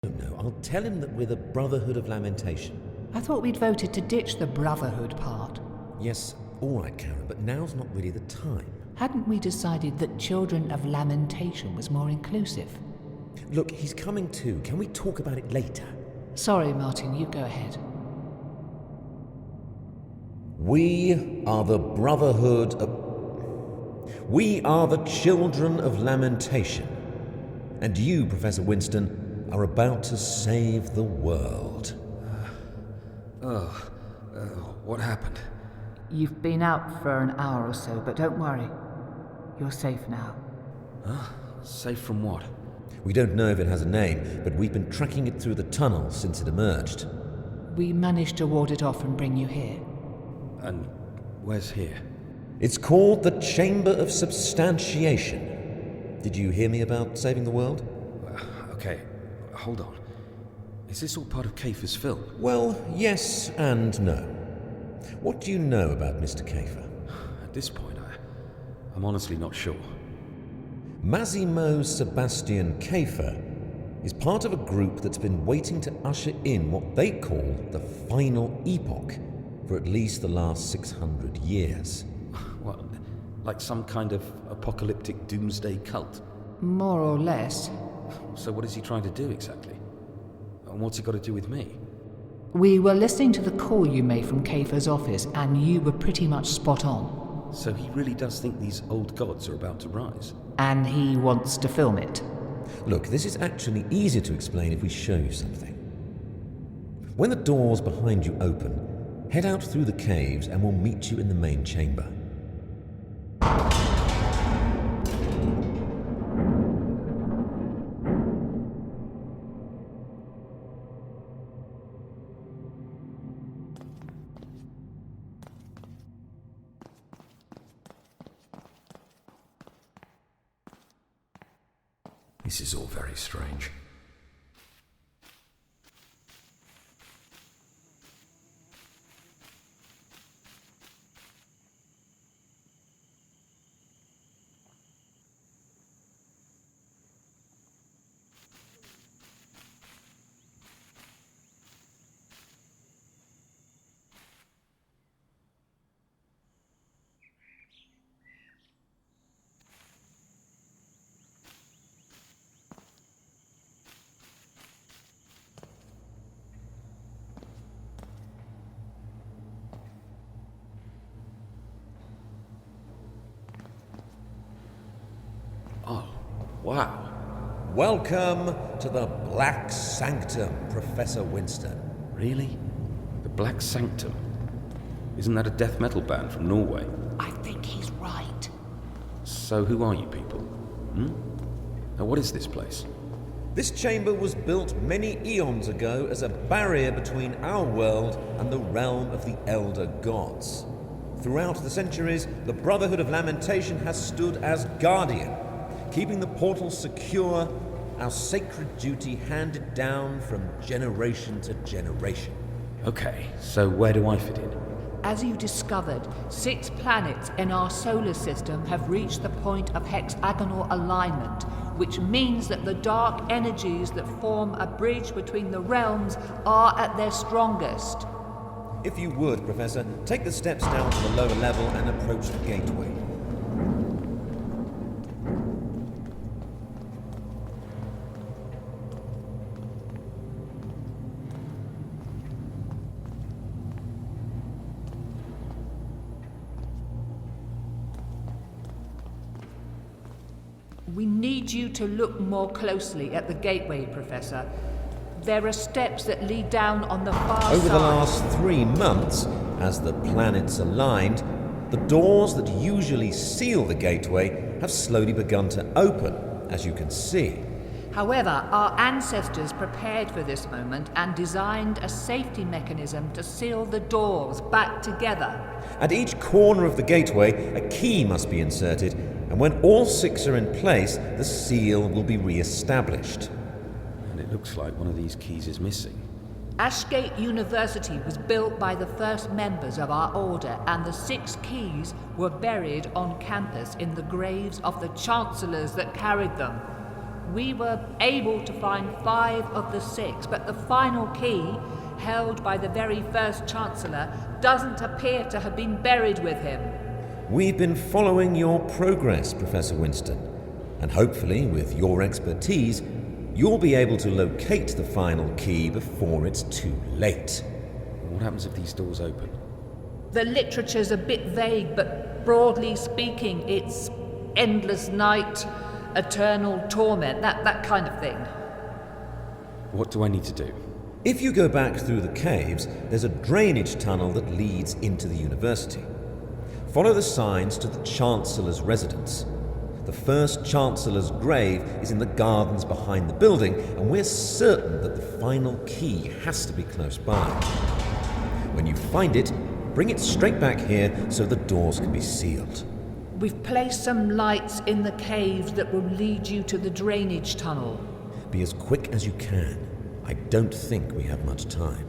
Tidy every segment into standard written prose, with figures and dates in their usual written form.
No, I'll tell him that we're the Brotherhood of Lamentation. I thought we'd voted to ditch the Brotherhood part. Yes, all right, Karen, but now's not really the time. Hadn't we decided that Children of Lamentation was more inclusive? Look, he's coming too. Can we talk about it later? Sorry, Martin, you go ahead. We are the Brotherhood of... We are the Children of Lamentation. And you, Professor Winston, are about to save the world. What happened? You've been out for an hour or so, but don't worry. You're safe now. Huh? Safe from what? We don't know if it has a name, but we've been tracking it through the tunnel since it emerged. We managed to ward it off and bring you here. And where's here? It's called the Chamber of Substantiation. Did you hear me about saving the world? Okay, hold on. Is this all part of Kayfer's film? Well, yes and no. What do you know about Mr. Kayfer? At this point, I'm honestly not sure. Massimo Sebastian Kayfer is part of a group that's been waiting to usher in what they call the final epoch for at least the last 600 years. What, like some kind of apocalyptic doomsday cult? More or less. So what is he trying to do exactly? And what's it got to do with me? We were listening to the call you made from Kayfer's office, and you were pretty much spot on. So he really does think these old gods are about to rise? And he wants to film it. Look, this is actually easier to explain if we show you something. When the doors behind you open, head out through the caves and we'll meet you in the main chamber. This is all very strange. Oh, wow. Welcome to the Black Sanctum, Professor Winston. Really? The Black Sanctum? Isn't that a death metal band from Norway? I think he's right. So who are you people? Now what is this place? This chamber was built many eons ago as a barrier between our world and the realm of the Elder Gods. Throughout the centuries, the Brotherhood of Lamentation has stood as guardian, keeping the portal secure, our sacred duty handed down from generation to generation. Okay, so where do I fit in? As you discovered, 6 planets in our solar system have reached the point of hexagonal alignment, which means that the dark energies that form a bridge between the realms are at their strongest. If you would, Professor, take the steps down to the lower level and approach the gateway. We need you to look more closely at the gateway, Professor. There are steps that lead down on the far side. Over the last 3 months, as the planets aligned, the doors that usually seal the gateway have slowly begun to open, as you can see. However, our ancestors prepared for this moment and designed a safety mechanism to seal the doors back together. At each corner of the gateway, a key must be inserted, and when all 6 are in place, the seal will be re-established. And it looks like one of these keys is missing. Ashgate University was built by the first members of our order, and the 6 keys were buried on campus in the graves of the chancellors that carried them. We were able to find 5 of the 6, but the final key, held by the very first Chancellor, doesn't appear to have been buried with him. We've been following your progress, Professor Winston, and hopefully, with your expertise, you'll be able to locate the final key before it's too late. What happens if these doors open? The literature's a bit vague, but broadly speaking, it's endless night, eternal torment, that kind of thing. What do I need to do? If you go back through the caves, there's a drainage tunnel that leads into the university. Follow the signs to the Chancellor's residence. The first Chancellor's grave is in the gardens behind the building, and we're certain that the final key has to be close by. When you find it, bring it straight back here so the doors can be sealed. We've placed some lights in the caves that will lead you to the drainage tunnel. Be as quick as you can. I don't think we have much time.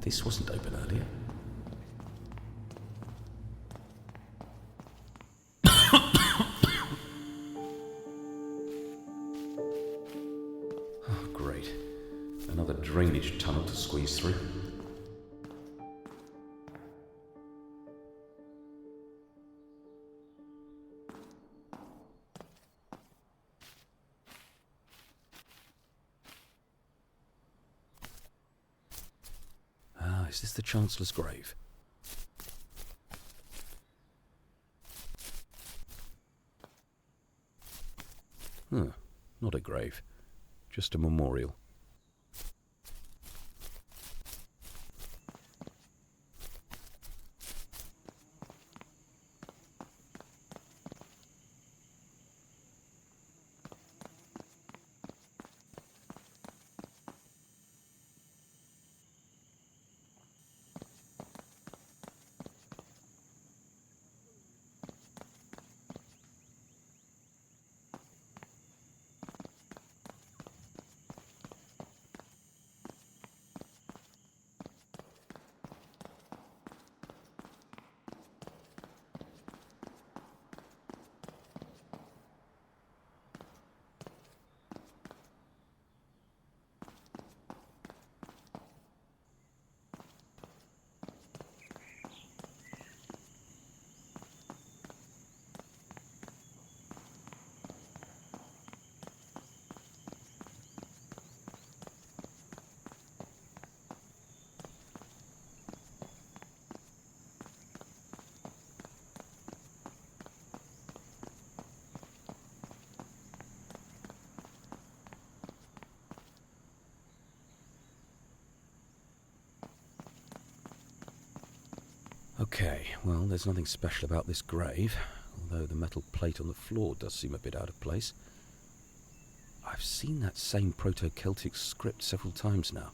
This wasn't open earlier. Oh, great. Another drainage tunnel to squeeze through. Is this the Chancellor's grave? Not a grave, just a memorial. Okay, well, there's nothing special about this grave, although the metal plate on the floor does seem a bit out of place. I've seen that same Proto-Celtic script several times now.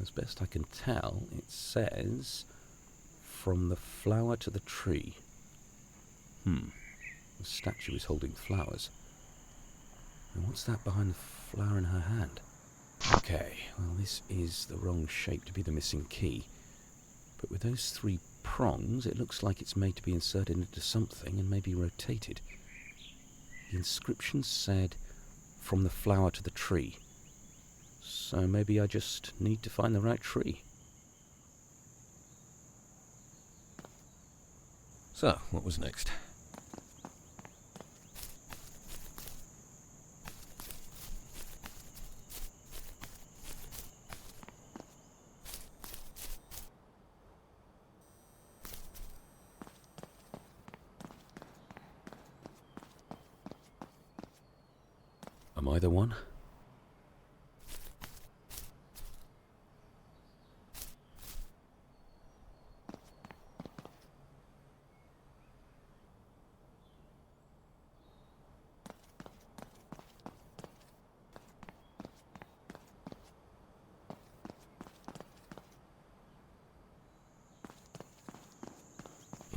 As best I can tell, it says, "From the flower to the tree." The statue is holding flowers. And what's that behind the flower in her hand? Okay, well, this is the wrong shape to be the missing key. But with those 3 prongs, it looks like it's made to be inserted into something and maybe rotated. The inscription said, "From the flower to the tree." So maybe I just need to find the right tree. So, what was next? Am I the one?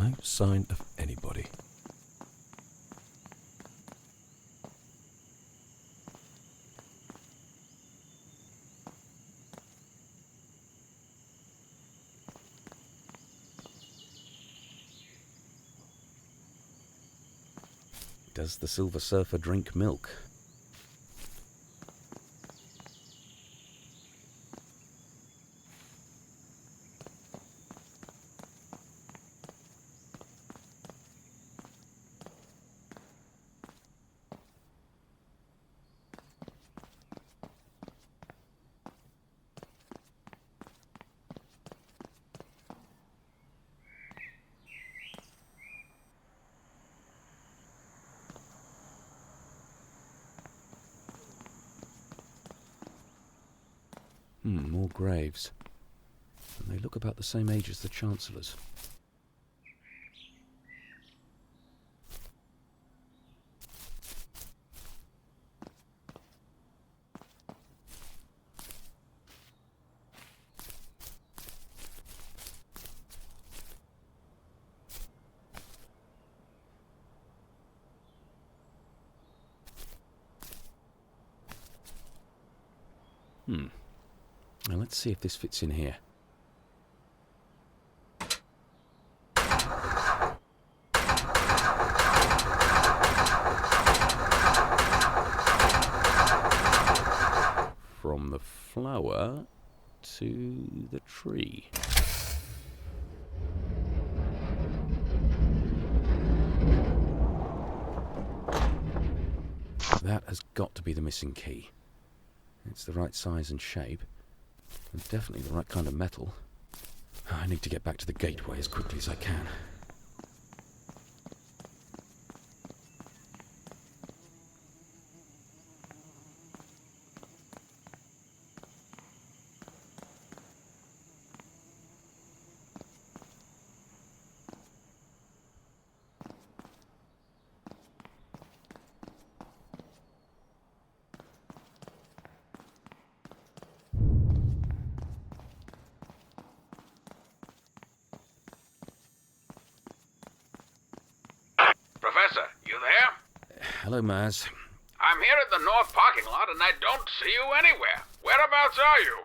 No sign of anybody. Does the Silver Surfer drink milk? More graves. And they look about the same age as the Chancellor's. Now let's see if this fits in here. From the flower to the tree. That has got to be the missing key. It's the right size and shape, and definitely the right kind of metal. I need to get back to the gateway as quickly as I can. Professor, you there? Hello, Maz. I'm here at the north parking lot and I don't see you anywhere. Whereabouts are you?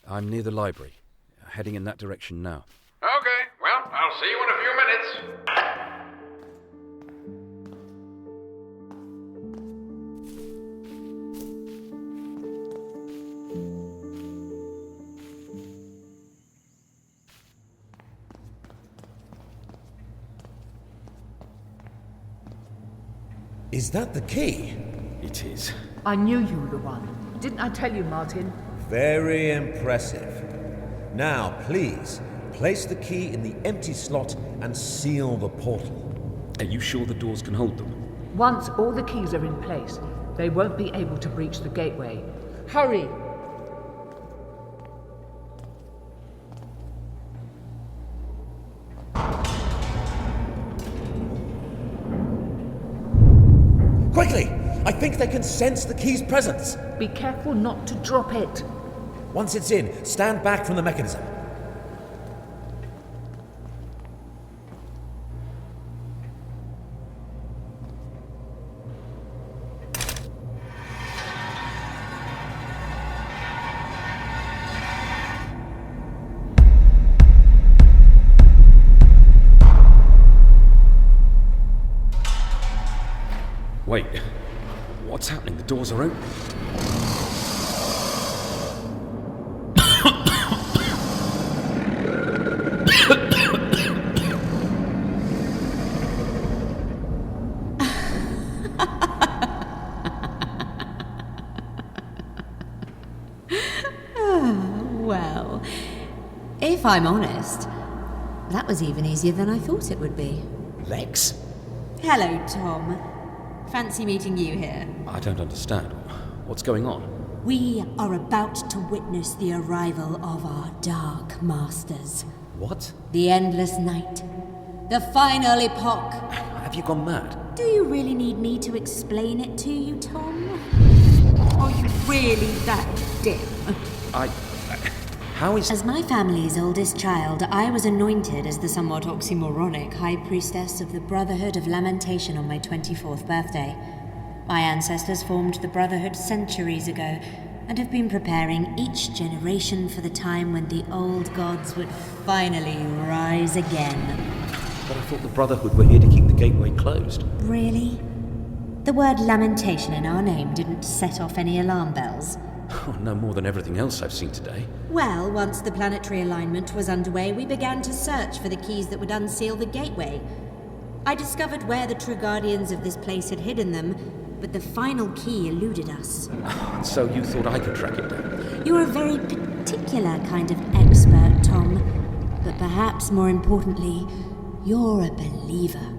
I'm near the library, heading in that direction now. Okay, well, I'll see you in a few minutes. Is that the key? It is. I knew you were the one. Didn't I tell you, Martin? Very impressive. Now, please, place the key in the empty slot and seal the portal. Are you sure the doors can hold them? Once all the keys are in place, they won't be able to breach the gateway. Hurry! Quickly! I think they can sense the key's presence. Be careful not to drop it. Once it's in, stand back from the mechanism. Wait, what's happening? The doors are open. Well, if I'm honest, that was even easier than I thought it would be. Lex? Hello, Tom. Fancy meeting you here. I don't understand. What's going on? We are about to witness the arrival of our Dark Masters. What? The endless night. The final epoch. Have you gone mad? Do you really need me to explain it to you, Tom? Are you really that dim? How is... As my family's oldest child, I was anointed as the somewhat oxymoronic High Priestess of the Brotherhood of Lamentation on my 24th birthday. My ancestors formed the Brotherhood centuries ago, and have been preparing each generation for the time when the old gods would finally rise again. But I thought the Brotherhood were here to keep the gateway closed. Really? The word lamentation in our name didn't set off any alarm bells? Oh, no more than everything else I've seen today. Well, once the planetary alignment was underway, we began to search for the keys that would unseal the gateway. I discovered where the true guardians of this place had hidden them, but the final key eluded us. So you thought I could track it down? You're a very particular kind of expert, Tom. But perhaps more importantly, you're a believer.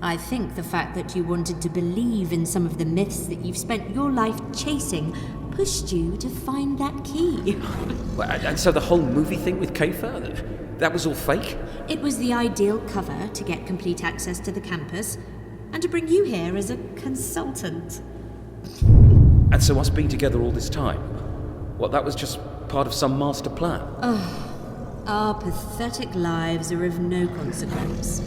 I think the fact that you wanted to believe in some of the myths that you've spent your life chasing pushed you to find that key. Well, and so the whole movie thing with Kayfer, that was all fake? It was the ideal cover to get complete access to the campus, and to bring you here as a consultant. And so us being together all this time, what, that was just part of some master plan? Our pathetic lives are of no consequence.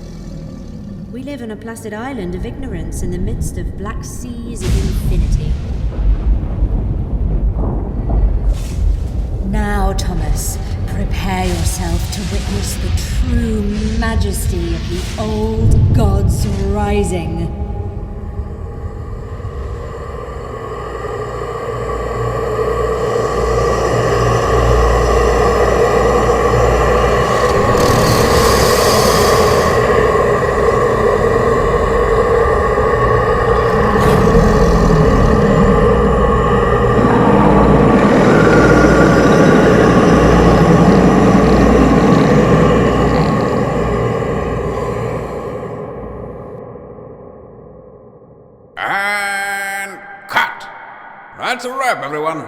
We live on a placid island of ignorance in the midst of black seas of infinity. Now, Thomas, prepare yourself to witness the true majesty of the old gods rising. And cut! That's a wrap, everyone.